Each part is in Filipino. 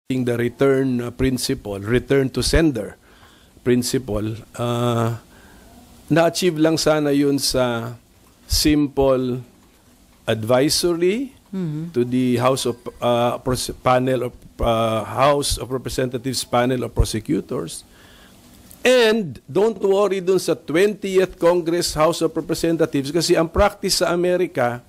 the return principle, return to sender principle, na-achieve lang sana yun sa simple advisory to the House of House of Representatives panel of prosecutors. And don't worry dun sa 20th Congress House of Representatives kasi ang practice sa Amerika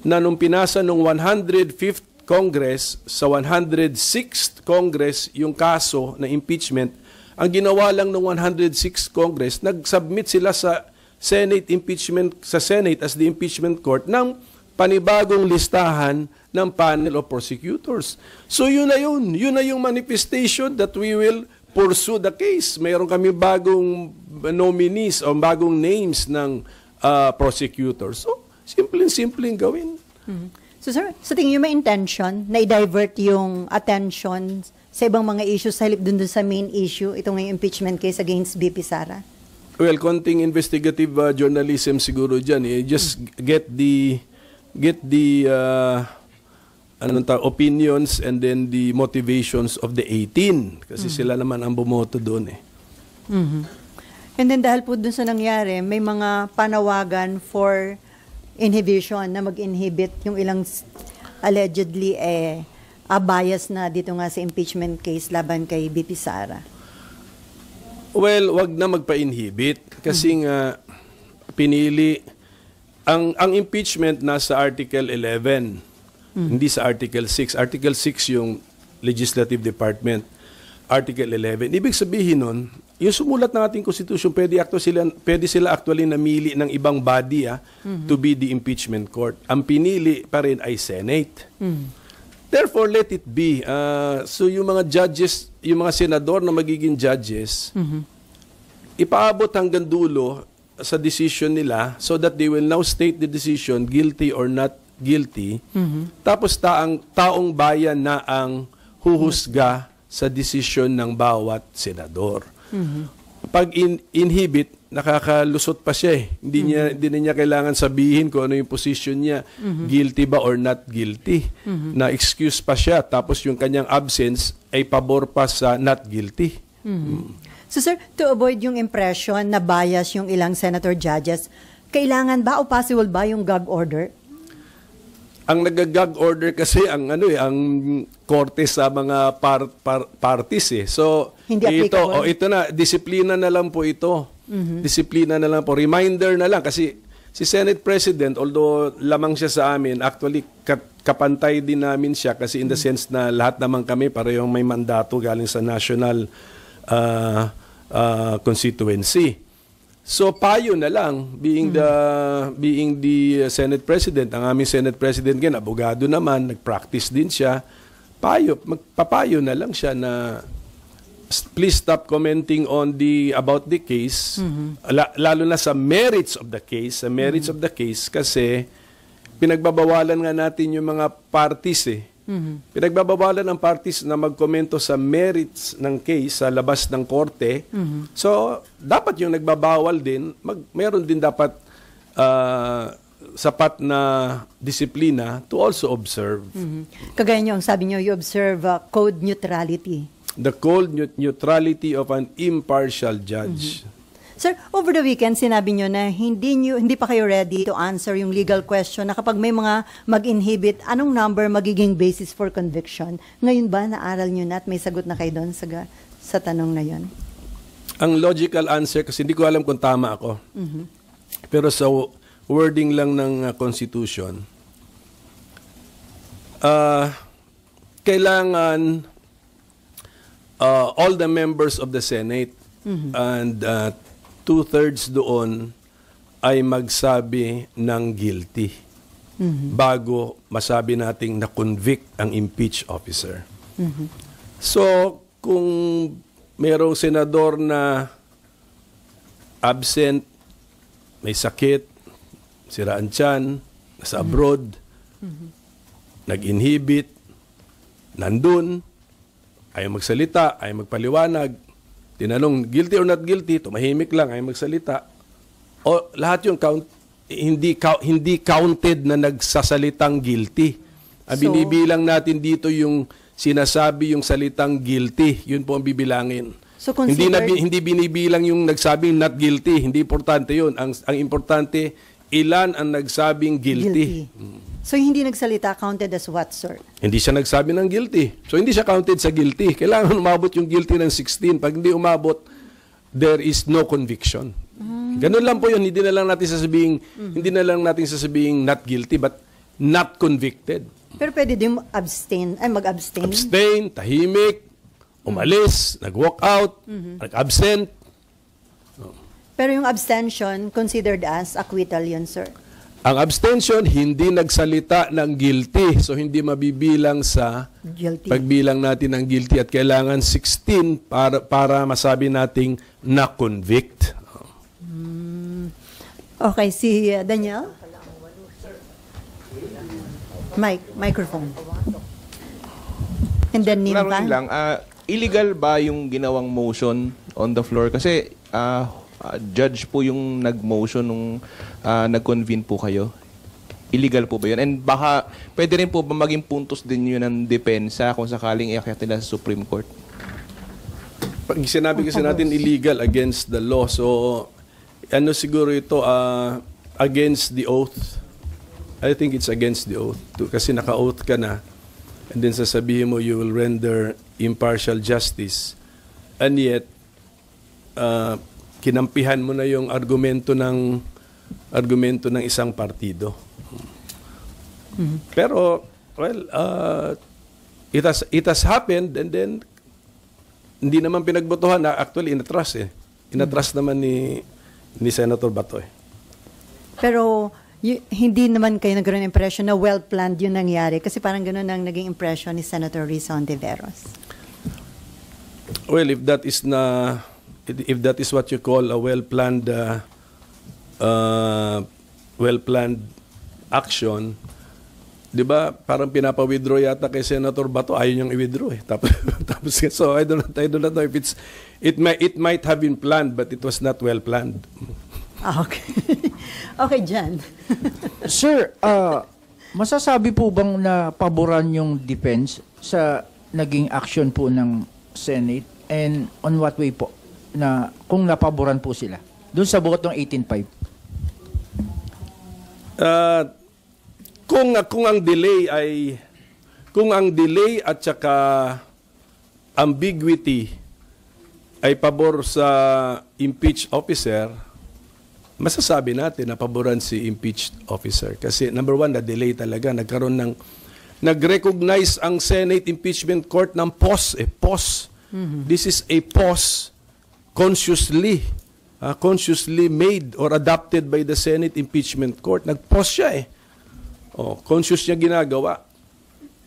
na nung pinasa nung 105th Congress sa 106th Congress yung kaso na impeachment, ang ginawa lang ng 106th Congress, nag-submit sila sa Senate impeachment sa Senate as the impeachment court ng panibagong listahan ng panel of prosecutors. So yun na yun. Yun na yung manifestation that we will pursue the case. Mayroon kami bagong nominees o bagong names ng prosecutors. So, simpleng gawin. So sir, sa tingin nyo may intention na i-divert yung attention sa ibang mga issues sa halip dun sa main issue, itong impeachment case against BP Sara? Well, konting investigative journalism siguro dyan. Just get the opinions and then the motivations of the 18. Kasi sila naman ang bumoto doon eh. And then dahil po dun sa nangyari, may mga panawagan for inhibition na mag-inhibit yung ilang allegedly bias na dito nga sa impeachment case laban kay BP Sara. Well, wag na magpa-inhibit kasi nga pinili ang impeachment nasa Article 11, hindi sa Article 6. Article 6 yung Legislative Department. Article 11. Ibig sabihin nun, yung sumulat ng ating Constitution, pwede sila actually namili ng ibang body to be the impeachment court. Ang pinili pa rin ay Senate. Therefore, let it be. So yung mga judges, yung mga senador na magiging judges, ipaabot hanggang dulo sa decision nila so that they will now state the decision, guilty or not guilty. Tapos taong bayan na ang huhusga sa desisyon ng bawat senador. Pag inhibit, nakakalusot pa siya eh. Hindi niya kailangan sabihin kung ano yung position niya, guilty ba or not guilty. Na-excuse pa siya, tapos yung kanyang absence ay pabor pa sa not guilty. So sir, to avoid yung impression na bias yung ilang senator judges, kailangan ba o possible ba yung gag order? Ang nag-gag order kasi ang korte sa mga parties eh. So ito na, disiplina na lang po ito. Disiplina na lang po. Reminder na lang kasi si Senate President, although lamang siya sa amin, actually kapantay din namin siya kasi in the sense na lahat naman kami parehong may mandato galing sa national constituency. So payo na lang being the Senate President, ang aming Senate President din abogado naman, nag-practice din siya. Magpapayo na lang siya na please stop commenting on about the case, lalo na sa merits of the case, kasi pinagbabawalan nga natin yung mga parties eh. Pinagbabawalan ng parties na magkomento sa merits ng case sa labas ng korte. So, dapat yung nagbabawal din, mayroon din dapat sapat na disiplina to also observe. Kagaya nyo, ang sabi nyo, you observe code neutrality. The code neutrality of an impartial judge. Sir, over the weekend, sinabi nyo na hindi pa kayo ready to answer yung legal question na kapag may mga mag-inhibit, anong number magiging basis for conviction? Ngayon ba, naaral nyo na at may sagot na kayo doon sa tanong na yun? Ang logical answer, kasi hindi ko alam kung tama ako, pero sa wording lang ng Constitution, kailangan all the members of the Senate and 2/3 doon ay magsabi ng guilty bago masabi nating na-convict ang impeached officer. So, kung mayroong senador na absent, may sakit, siraan tiyan, nasa abroad, nag-inhibit, nandun, ayaw magsalita, ayaw magpaliwanag, tinanong, guilty or not guilty, tumahimik lang, ayaw magsalita. O lahat yung hindi counted na nagsasalitang guilty. Binibilang natin dito yung sinasabi yung salitang guilty. Yun po ang bibilangin. So considered, Hindi binibilang yung nagsabing not guilty. Hindi importante yun. Ang importante, ilan ang nagsabing guilty. So hindi nagsalita, counted as what, sir? Hindi siya nagsabi ng guilty. So hindi siya counted sa guilty. Kailangan umabot yung guilty ng 16. Pag hindi umabot, there is no conviction. Ganun lang po yun. Hindi na lang natin sasabing not guilty, but not convicted. Pero pwede din mag-abstain. Abstain, tahimik, umalis, nag-walk out, nag-absent. Pero yung abstention, considered as acquittal yun, sir? Ang abstention, hindi nagsalita ng guilty. So, hindi mabibilang sa Guilty. pagbilang natin ng guilty. At kailangan 16 para masabi nating na-convict. Okay, si Daniel? Microphone. And then Laro Nimpa? lang, illegal ba yung ginawang motion on the floor? Kasi judge po yung nag-motion nung nag-convene po kayo. Illegal po ba yun? And baka pwede rin po ba maging puntos din yun ng depensa kung sakaling iakyat nila sa Supreme Court? Pag sinabi kasi natin illegal against the law, so ano siguro ito, against the oath. I think it's against the oath. Kasi naka-oath ka na, and then sasabihin mo you will render impartial justice. And yet, kinampihan mo na yung argumento ng isang partido. Pero, well, it has happened, and then hindi naman pinagbotohan na actually inatras eh. Inatras naman ni Senator Bato eh. Pero hindi naman kayo nagkaroon ng impression na well-planned yung nangyari kasi parang gano'n ang naging impression ni Senator Risa Hontiveros. Well, if that is what you call a well-planned action, 'di ba? Parang pinapa-withdraw yata kay Senator Bato, ayaw niyang i-withdraw eh. Tapos so I don't know if it might have been planned, but it was not well planned. Okay. Okay, Jan. Sir, masasabi po bang na paboran yung defense sa naging action po ng Senate, and on what way po na kung napaboran po sila doon sa buot ng 18.5? Kung ang delay at saka ambiguity ay pabor sa impeached officer, masasabi natin na paboran si impeached officer. Kasi number one, na delay talaga. Nag-recognize ang Senate Impeachment Court ng pause. Pause. This is a pause consciously made or adopted by the Senate Impeachment Court. Nag-pause siya eh. Conscious niya ginagawa.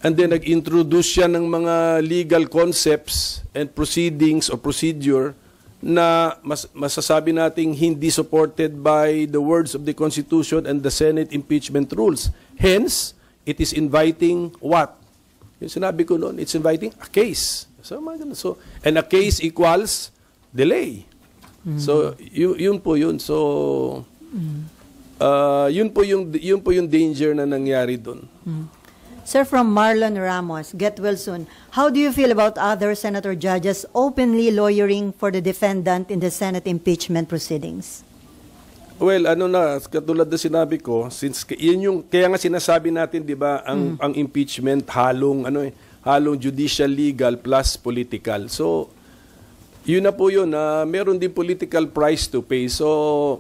And then nag-introduce siya ng mga legal concepts and proceedings or procedure na masasabi nating hindi supported by the words of the Constitution and the Senate impeachment rules. Hence, it is inviting what? Yung sinabi ko noon, it's inviting a case. And a case equals delay. So, yun po yun. So, yun po yung danger na nangyari doon. Sir, from Marlon Ramos, get well soon. How do you feel about other senator judges openly lawyering for the defendant in the Senate impeachment proceedings? Well, katulad na sinabi ko, since kaya nga sinasabi natin, 'di ba, ang impeachment halong judicial legal plus political. So, yun na po yun, meron din political price to pay. So,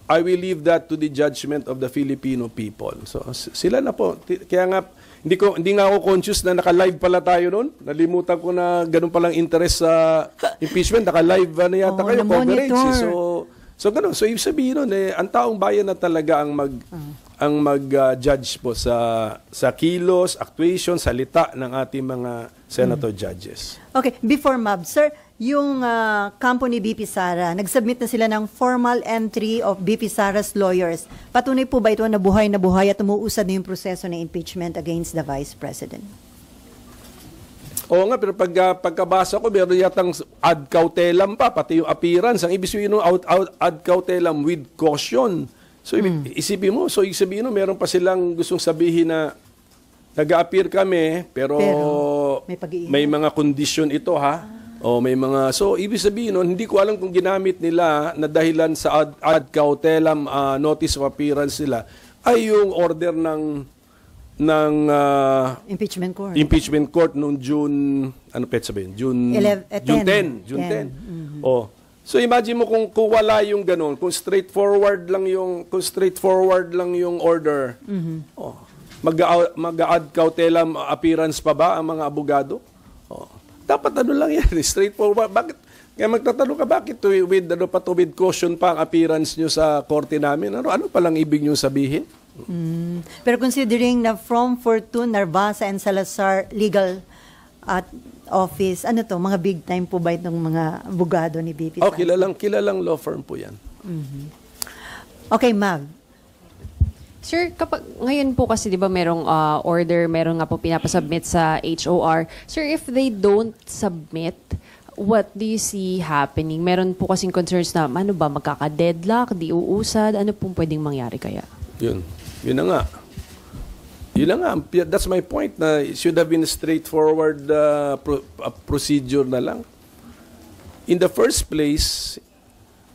I will leave that to the judgment of the Filipino people. So, sila na po. Kaya nga, hindi nga ako conscious na naka-live pala tayo noon. Nalimutan ko na ganun palang interest sa impeachment. Naka-live na yata kayo, coverage. So ganun. So, ibig sabihin nun, ang taong bayan na talaga ang mag-judge po sa kilos, actuation, salita ng ating mga senator judges. Okay, before Mab, sir, yung kampo ni BP Sara, nag-submit na sila ng formal entry of BP Sara's lawyers. Patunay po ba ito na buhay at umuusad na yung proseso ng impeachment against the Vice President? Oo nga, pero pagkabasa ko, meron yatang ad cautelam pa, pati yung appearance. Ang ibig sabihin ad cautelam with caution. So, isipin mo, so ibig sabihin mo, meron pa silang gustong sabihin na Nag-a-appear kami, pero may pag-iingat. may mga kondisyon ito, ha? O may mga, so ibig sabihin nun, hindi ko alam kung ginamit nila na dahilan sa ad cautelam notice of appearance nila ay yung order ng Impeachment court. impeachment court noong June, ano pet sabihin? June 10. June 10. Oh. So imagine mo kung wala yung ganun, kung straightforward lang yung order. Oh. Mag-ad cautelam appearance pa ba ang mga abogado? Oh. Dapat ano lang yan, straightforward. Bakit? Kaya magtatanong ka, bakit with caution pa ang appearance nyo sa korte namin? Ano palang ibig nyo sabihin? Pero considering na from Fortune, Narvasa, and Salazar legal at office, ano to, mga big time po ba itong mga abogado ni BP? Oh, kilalang law firm po yan. Okay, Mav. Sir, kapag ngayon po kasi 'di ba merong order, meron nga po pinapasubmit sa HOR. Sir, if they don't submit, what do you see happening? Meron po kasing concerns na ano ba, magkaka-deadlock, di uusad, ano pong pwedeng mangyari kaya? Yun na nga. That's my point, na it should have been a straightforward procedure na lang. In the first place,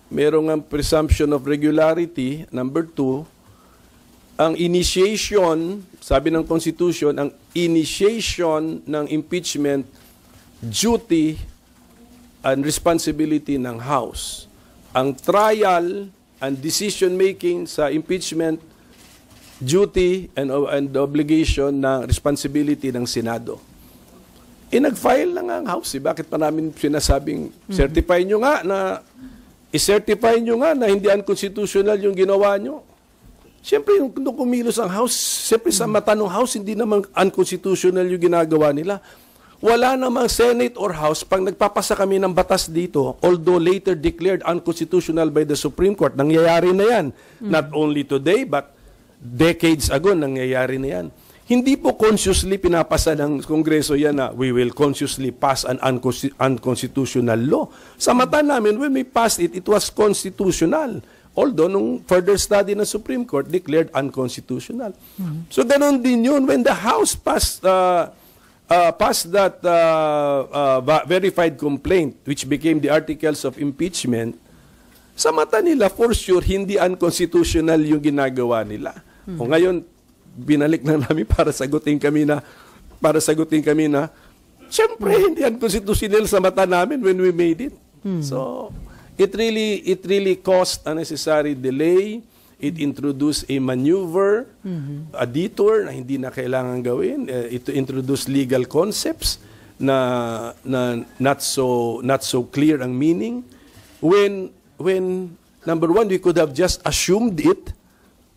merong ang presumption of regularity. Number 2, ang initiation, sabi ng Constitution, ang initiation ng impeachment, duty and responsibility ng House. Ang trial and decision-making sa impeachment, duty and obligation ng responsibility ng Senado. Nag-file na nga ang House. Bakit pa namin sinasabing, i-certify nyo nga na hindi unconstitutional yung ginawa nyo? Siyempre, nung kumilos ang House, siyempre sa mata ng House, hindi naman unconstitutional yung ginagawa nila. Wala namang Senate or House, pag nagpapasa kami ng batas dito, although later declared unconstitutional by the Supreme Court, nangyayari na yan. Not only today, but decades ago, nangyayari na yan. Hindi po consciously pinapasa ng Kongreso yan na we will consciously pass an unconstitutional law. Sa mata namin, when we passed it, it was constitutional. Although, nung further study ng Supreme Court, declared unconstitutional. So, ganun din yun. When the House passed that verified complaint, which became the articles of impeachment, sa mata nila, for sure, hindi unconstitutional yung ginagawa nila. O ngayon, binalik na namin para sagutin kami na, siyempre, hindi unconstitutional sa mata namin when we made it. So, it really caused unnecessary delay. It introduced a maneuver, a detour na hindi na kailangan gawin. It introduced legal concepts na not so clear ang meaning. When number 1, we could have just assumed it,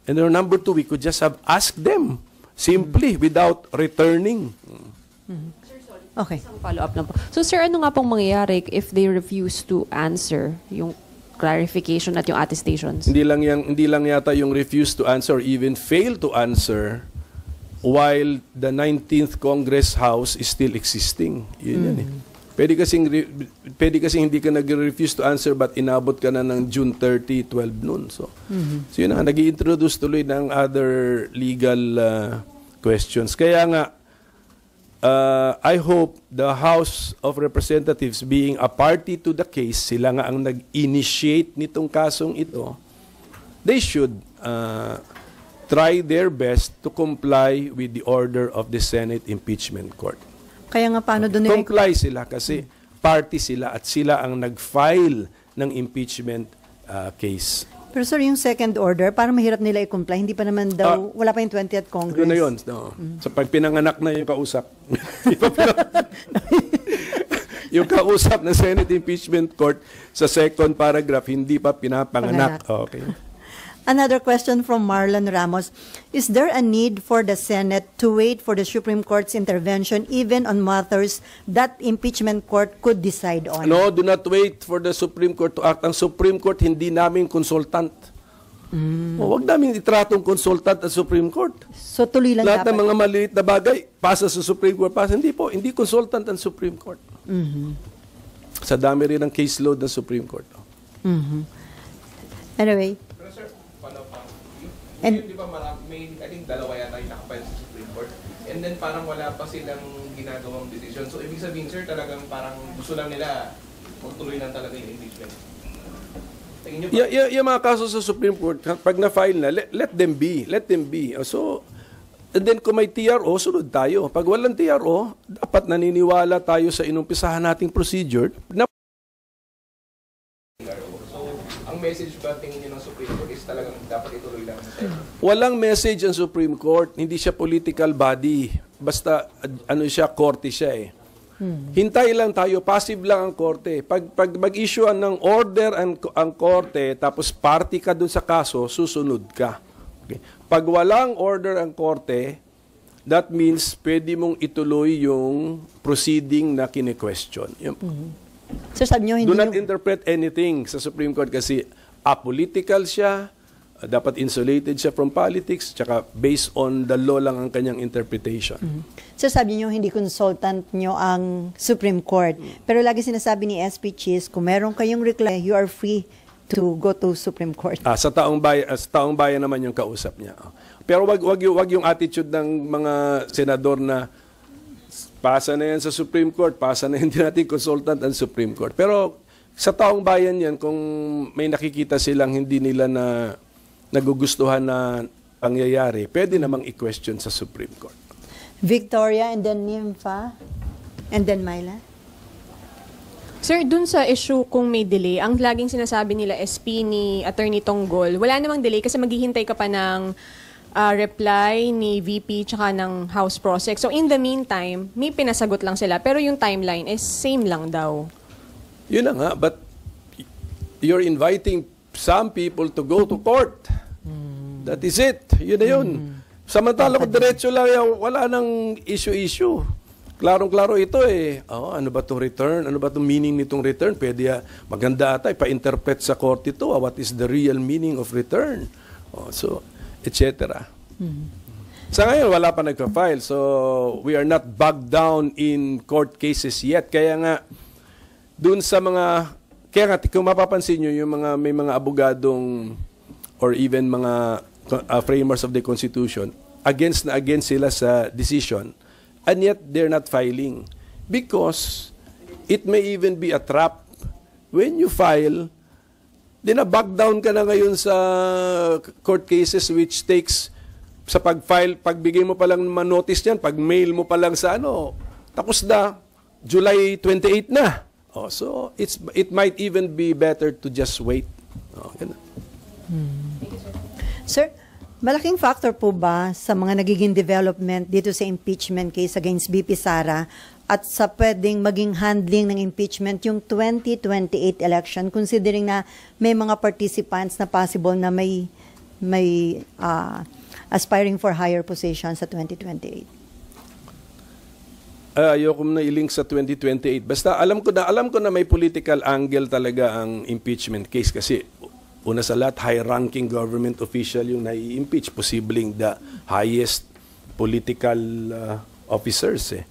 and then number 2, we could just have asked them simply without returning. Okay. Isang follow-up lang po. So, sir, ano nga pong mangyayari if they refuse to answer yung clarification at yung attestations? Hindi lang yata yung refuse to answer or even fail to answer while the 19th Congress House is still existing. Yun yan eh. Pwede kasing hindi ka nag-refuse to answer but inabot ka na ng June 30, 12 noon. So yun na, nag-i-introduce tuloy ng other legal questions. Kaya nga, I hope the House of Representatives, being a party to the case, sila nga ang nag-initiate nitong kasong ito, they should try their best to comply with the order of the Senate Impeachment Court. Kaya nga paano doon Comply sila kasi party sila at sila ang nag-file ng impeachment case. Pero sir, yung second order, parang mahirap nila i-comply. Hindi pa naman daw, wala pa yung 20th Congress. Ano na yun? No. So pag pinanganak na yung kausap. Yung kausap ng Senate Impeachment Court sa second paragraph, hindi pa pinapanganak. Okay. Another question from Marlon Ramos. Is there a need for the Senate to wait for the Supreme Court's intervention even on matters that impeachment court could decide on? No, do not wait for the Supreme Court to act. Ang Supreme Court, hindi namin consultant. Huwag namin itratong consultant at Supreme Court. So tuloy lang Lahat dapat. ng mga maliit na bagay, pasa sa Supreme Court. Pasa. Hindi po, hindi consultant ang Supreme Court. Sa dami rin ng caseload ng Supreme Court. Anyway. Pero sir, follow pa. And- Di ba I think dalawa yata yung nakapile sa Supreme Court. And And then parang wala pa silang ginagawang decision. So ibig sabihin, sir, talagang parang gusto lang nila magtuloy lang talaga yung impeachment. Tingin niyo ba? Yung mga kaso sa Supreme Court, pag na-file na, let them be. Let them be. So, and then kung may TRO, sunod tayo. Pag walang TRO, dapat naniniwala tayo sa inumpisahan nating procedure. So, ang message ba tingin niyo ng Supreme Court is talagang dapat ituloy lang sa Walang message ang Supreme Court. Hindi siya political body. Basta, siya, korte siya eh. Hintay lang tayo, passive lang ang korte. Pag mag-issue ng order ang korte, tapos party ka dun sa kaso, susunod ka. Okay. Pag walang order ang korte, that means pwede mong ituloy yung proceeding na kine-question. So sabi niyo, hindi Do not niyo- interpret anything sa Supreme Court kasi apolitical siya, dapat insulated siya from politics, tsaka based on the law lang ang kanyang interpretation. So sabi niyo, hindi consultant niyo ang Supreme Court. Pero lagi sinasabi ni SP Cheese, kung meron kayong reklamo, you are free to go to Supreme Court. Sa taong bayan naman yung kausap niya. Pero wag yung attitude ng mga senador na pasa na yan sa Supreme Court, pasa na hindi natin consultant ang Supreme Court. Pero sa taong bayan yan, kung may nakikita silang hindi nila na nagugustuhan na pangyayari, pwede namang i-question sa Supreme Court. Victoria and then Nympha and then Myla. Sir, dun sa issue kung may delay, ang laging sinasabi nila SP ni Attorney Tonggol, wala namang delay kasi maghihintay ka pa ng reply ni VP tsaka ng House Prosec. So in the meantime, may pinasagot lang sila pero yung timeline is same lang daw. Yun na nga, but you're inviting some people to go to court. That is it. Yun na yun. Samantala kung diretso lang yan, wala nang issue-issue. Klarong-klaro ito eh. Ano ba itong return? Ano ba itong meaning nitong return? Pwede maganda ata, ipa-interpret sa court ito. What is the real meaning of return? So, etc. Sa ngayon, wala pa nagka-file. So, we are not bogged down in court cases yet. Kaya nga, dun sa mga, kaya nga, kung mapapansin nyo, yung mga, may mga abogadong or even mga framers of the Constitution, against sila sa decision, and yet they're not filing. Because it may even be a trap. When you file, back down ka na ngayon sa court cases which takes, sa pag-file, pagbigay mo pa lang ma-notice yan, pag-mail mo pa lang sa tapos na, July 28 na. So it might even be better to just wait. Ganun. Sir, malaking factor po ba sa mga nagiging development dito sa impeachment case against BP Sara at sa pwedeng maging handling ng impeachment yung 2028 election, considering na may mga participants na possible na may aspiring for higher position sa 2028? Ayoko na i-link sa 2028. Basta alam ko na may political angle talaga ang impeachment case kasi una sa lahat, high-ranking government official yung nai-impeach, posibleng the highest political officers eh.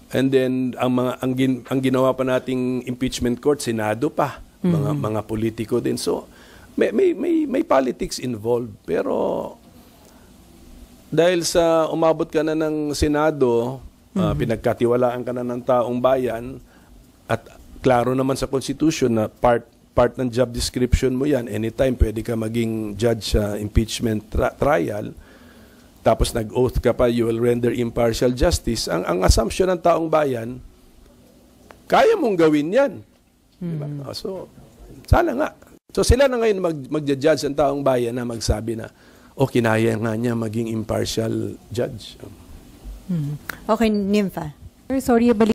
And then ang ginawa pa nating impeachment court, Senado pa, mga politiko din. So may politics involved, pero dahil sa umabot ka na ng Senado, pinagkatiwalaan ka na ng taong bayan at klaro naman sa Constitution na part ng job description mo yan, anytime pwede ka maging judge sa impeachment trial, tapos nag-oath ka pa, you will render impartial justice, ang assumption ng taong bayan, kaya mong gawin yan. Diba? So, sana nga. So, sila na ngayon magja-judge ang taong bayan na magsabi na, kinaya nga niya maging impartial judge. Okay, Nympha. Sorry,